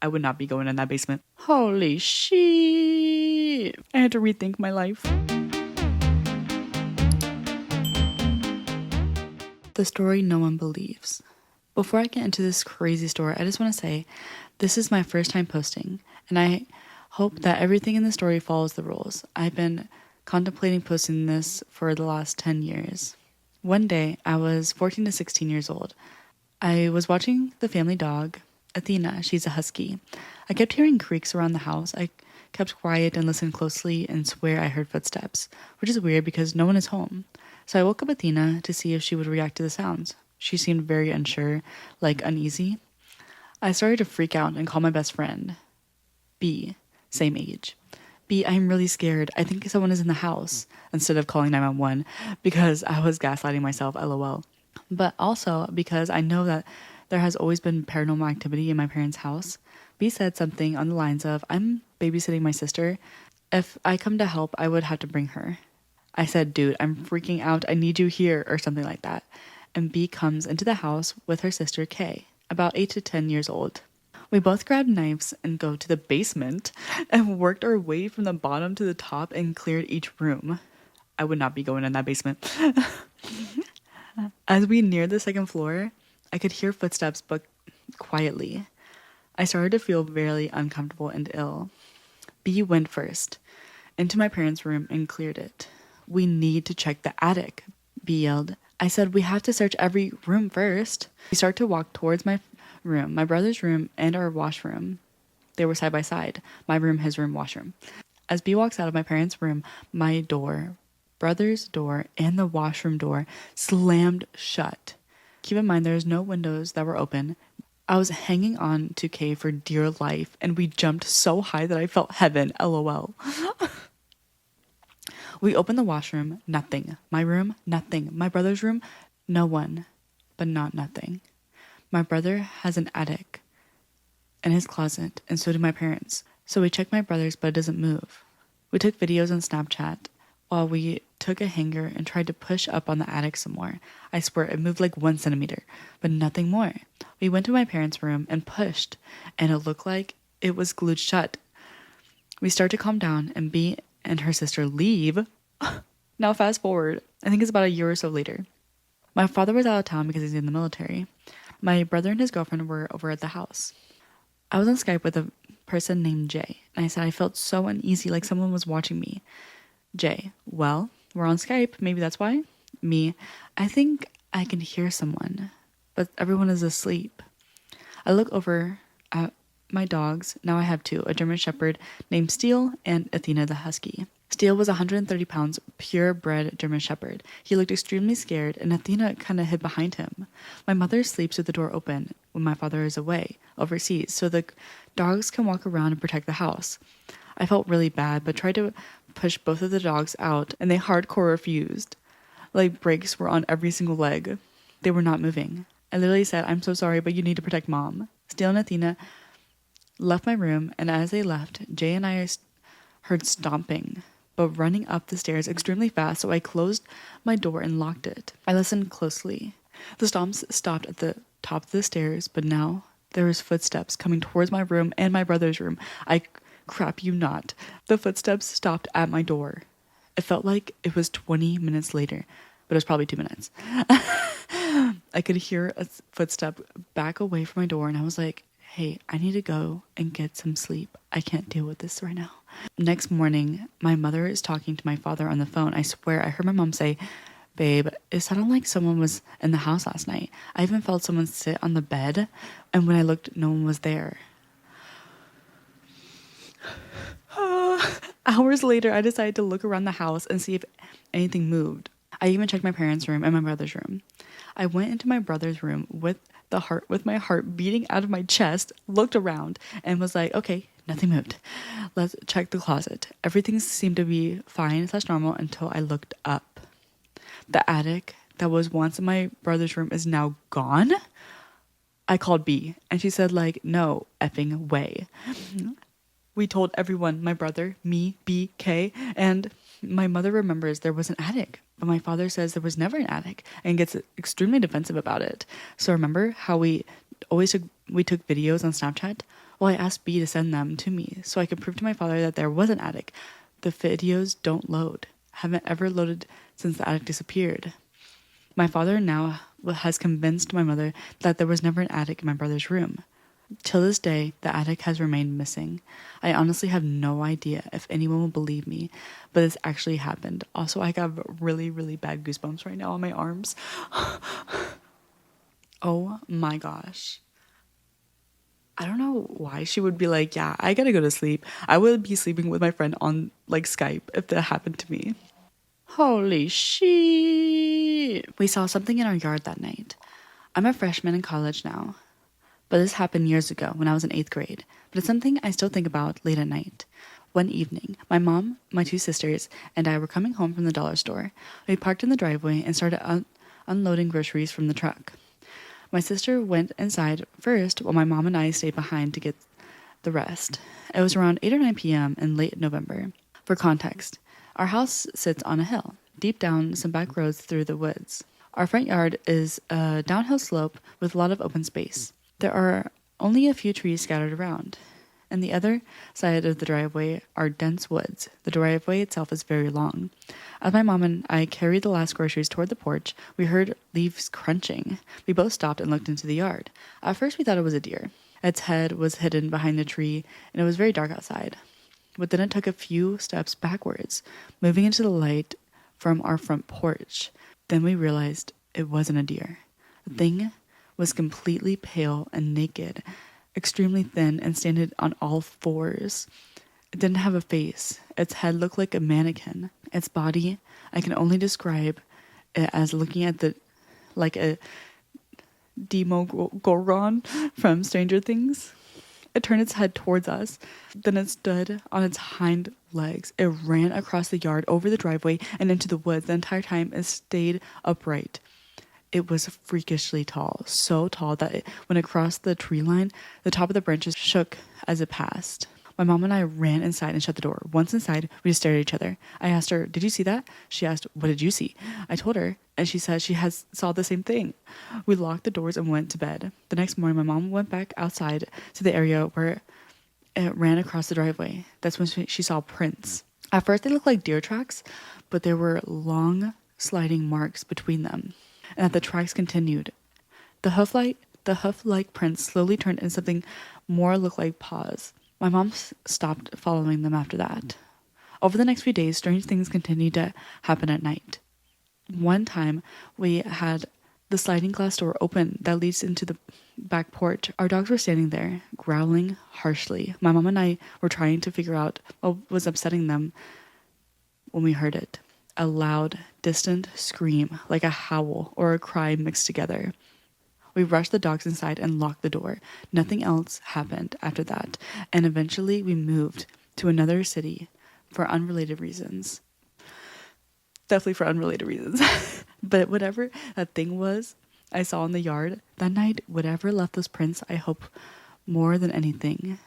I would not be going in that basement. Holy shit. I had to rethink my life. The story no one believes. Before I get into this crazy story, I just want to say this is my first time posting, and I hope that everything in the story follows the rules. I've been contemplating posting this for the last 10 years. One day, I was 14 to 16 years old. I was watching the family dog, Athena. She's a husky. I kept hearing creaks around the house. I kept quiet and listened closely and swear I heard footsteps, which is weird because no one is home. So I woke up Athena to see if she would react to the sounds. She seemed very unsure, like uneasy. I started to freak out and call my best friend, B, same age. B, I'm really scared. I think someone is in the house, instead of calling 911 because I was gaslighting myself, lol. But also because I know that there has always been paranormal activity in my parents' house. B said something on the lines of, I'm babysitting my sister. If I come to help, I would have to bring her. I said, dude, I'm freaking out. I need you here, or something like that. And B comes into the house with her sister Kay, about 8 to 10 years old. We both grabbed knives and go to the basement and worked our way from the bottom to the top and cleared each room. I would not be going in that basement. As we neared the second floor, I could hear footsteps, but quietly. I started to feel very uncomfortable and ill. B went first into my parents' room and cleared it. We need to check the attic, B yelled. I said, we have to search every room first. We start to walk towards my room, my brother's room, and our washroom. They were side by side. My room, his room, washroom. As B walks out of my parents' room, my door, brother's door, and the washroom door slammed shut. Keep in mind, there's no windows that were open. I was hanging on to Kay for dear life, and we jumped so high that I felt heaven, lol. We opened the washroom, nothing. My room, nothing. My brother's room, no one, but not nothing. My brother has an attic in his closet, and so do my parents. So we checked my brother's, but it doesn't move. We took videos on Snapchat while we took a hanger and tried to push up on the attic some more. I swear it moved like 1 centimeter, but nothing more. We went to my parents' room and pushed, and it looked like it was glued shut. We start to calm down, and B and her sister leave. Now fast forward, I think it's about a year or so later. My father was out of town because he's in the military. My brother and his girlfriend were over at the house. I was on Skype with a person named Jay, and I said I felt so uneasy, like someone was watching me. Jay, well, we're on Skype, maybe that's why. Me, I think I can hear someone, but everyone is asleep. I look over at my dogs. Now I have 2, a German Shepherd named Steele and Athena the Husky. Steele was 130 pounds, purebred German Shepherd. He looked extremely scared, and Athena kind of hid behind him. My mother sleeps with the door open when my father is away, overseas, so the dogs can walk around and protect the house. I felt really bad, but tried to push both of the dogs out, and they hardcore refused. Like brakes were on every single leg. They were not moving. I literally said, I'm so sorry, but you need to protect mom. Steele and Athena left my room, and as they left, Jay and I heard stomping, but running up the stairs extremely fast, so I closed my door and locked it. I listened closely. The stomps stopped at the top of the stairs, but now there was footsteps coming towards my room and my brother's room. I crap you not. The footsteps stopped at my door. It felt like it was 20 minutes later, but it was probably 2 minutes. I could hear a footstep back away from my door, and I was like, hey, I need to go and get some sleep. I can't deal with this right now. Next morning, my mother is talking to my father on the phone. I swear I heard my mom say, babe, it sounded like someone was in the house last night. I even felt someone sit on the bed, and when I looked, no one was there. Hours later, I decided to look around the house and see if anything moved. I even checked my parents' room and my brother's room. I went into my brother's room with my heart beating out of my chest, looked around, and was like, okay, nothing moved. Let's check the closet. Everything seemed to be fine / normal until I looked up. The attic that was once in my brother's room is now gone. I called B, and she said, like, no effing way. We told everyone, my brother, me, B, K, and my mother remembers there was an attic, but my father says there was never an attic and gets extremely defensive about it. So remember how we took videos on Snapchat? Well, I asked B to send them to me so I could prove to my father that there was an attic. The videos don't load. Haven't ever loaded since the attic disappeared. My father now has convinced my mother that there was never an attic in my brother's room. Till this day, the attic has remained missing. I honestly have no idea if anyone will believe me, but this actually happened. Also, I got really, really bad goosebumps right now on my arms. Oh my gosh. I don't know why she would be like, yeah, I gotta go to sleep. I would be sleeping with my friend on like Skype if that happened to me. Holy shit. We saw something in our yard that night. I'm a freshman in college now, but this happened years ago when I was in 8th grade. But it's something I still think about late at night. One evening, my mom, my 2 sisters, and I were coming home from the dollar store. We parked in the driveway and started unloading groceries from the truck. My sister went inside first while my mom and I stayed behind to get the rest. It was around 8 or 9 p.m. in late November. For context, our house sits on a hill, deep down some back roads through the woods. Our front yard is a downhill slope with a lot of open space. There are only a few trees scattered around. And the other side of the driveway are dense woods. The driveway itself is very long. As my mom and I carried the last groceries toward the porch, we heard leaves crunching. We both stopped and looked into the yard. At first, we thought it was a deer. Its head was hidden behind a tree, and it was very dark outside. But then it took a few steps backwards, moving into the light from our front porch. Then we realized it wasn't a deer. The thing was completely pale and naked, extremely thin, and standing on all fours. It didn't have a face. Its head looked like a mannequin. Its body, I can only describe it as looking at like a Demogorgon from Stranger Things. It turned its head towards us. Then it stood on its hind legs. It ran across the yard, over the driveway, and into the woods. The entire time it stayed upright. It was freakishly tall, so tall that when it crossed the tree line, the top of the branches shook as it passed. My mom and I ran inside and shut the door. Once inside, we just stared at each other. I asked her, "Did you see that?" She asked, "What did you see?" I told her, and she said she saw the same thing. We locked the doors and went to bed. The next morning, my mom went back outside to the area where it ran across the driveway. That's when she saw prints. At first, they looked like deer tracks, but there were long, sliding marks between them, and that the tracks continued. The hoof-like prints slowly turned into something more looked like paws. My mom stopped following them after that. Over the next few days, strange things continued to happen at night. One time, we had the sliding glass door open that leads into the back porch. Our dogs were standing there, growling harshly. My mom and I were trying to figure out what was upsetting them when we heard it. A loud, distant scream, like a howl or a cry mixed together. We rushed the dogs inside and locked the door. Nothing else happened after that, and eventually we moved to another city for unrelated reasons. Definitely for unrelated reasons. But whatever that thing was I saw in the yard that night, whatever left those prints, I hope more than anything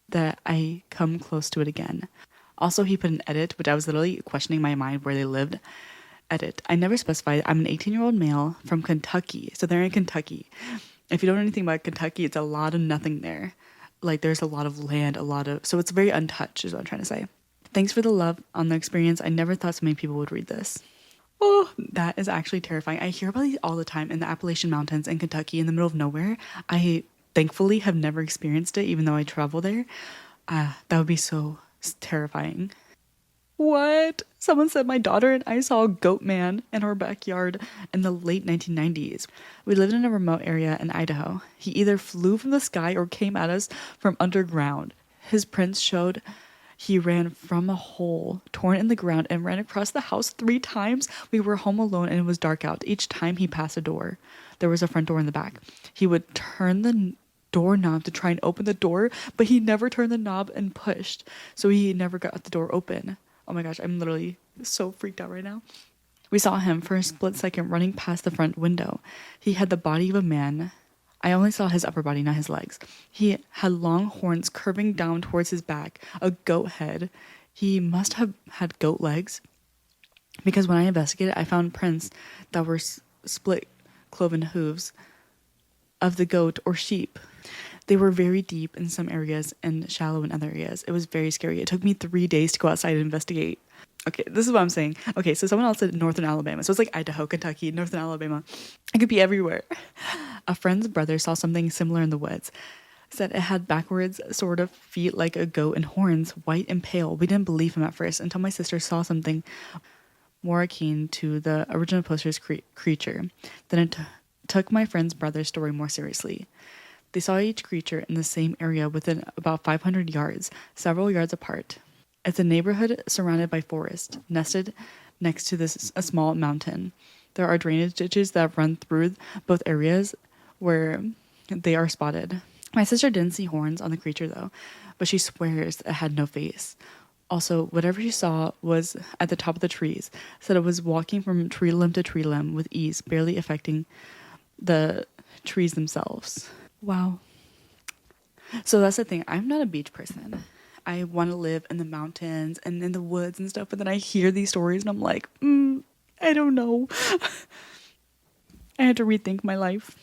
that I come close to it again. Also, he put an edit, which I was literally questioning my mind where they lived. Edit. I never specified. I'm an 18-year-old male from Kentucky. So they're in Kentucky. If you don't know anything about Kentucky, it's a lot of nothing there. Like, there's a lot of land, so it's very untouched is what I'm trying to say. Thanks for the love on the experience. I never thought so many people would read this. Oh, that is actually terrifying. I hear about these all the time in the Appalachian Mountains in Kentucky in the middle of nowhere. I thankfully have never experienced it, even though I travel there. That would be so terrifying. What? Someone said my daughter and I saw a goat man in our backyard in the late 1990s. We lived in a remote area in Idaho. He either flew from the sky or came at us from underground. His prints showed he ran from a hole torn in the ground and ran across the house 3 times. We were home alone and it was dark out. Each time he passed a door, there was a front door in the back. He would turn the doorknob to try and open the door, but he never turned the knob and pushed, so he never got the door open. Oh my gosh, I'm literally so freaked out right now. We saw him for a split second running past the front window. He had the body of a man. I only saw his upper body, not his legs. He had long horns curving down towards his back, a goat head. He must have had goat legs, because when I investigated, I found prints that were split cloven hooves of the goat or sheep. They were very deep in some areas and shallow in other areas. It was very scary. It took me 3 days to go outside and investigate. Okay, this is what I'm saying. Okay, so someone else said northern Alabama. So it's like Idaho, Kentucky, northern Alabama. It could be everywhere. A friend's brother saw something similar in the woods. Said it had backwards sort of feet like a goat and horns, white and pale. We didn't believe him at first until my sister saw something more akin to the original poster's creature. Then it took my friend's brother's story more seriously. They saw each creature in the same area within about 500 yards, several yards apart. It's a neighborhood surrounded by forest, nested next to a small mountain. There are drainage ditches that run through both areas where they are spotted. My sister didn't see horns on the creature though, but she swears it had no face. Also, whatever she saw was at the top of the trees, said it was walking from tree limb to tree limb with ease, barely affecting the trees themselves. Wow. So that's the thing. I'm not a beach person. I want to live in the mountains and in the woods and stuff, but then I hear these stories and I'm like, I don't know. I had to rethink my life.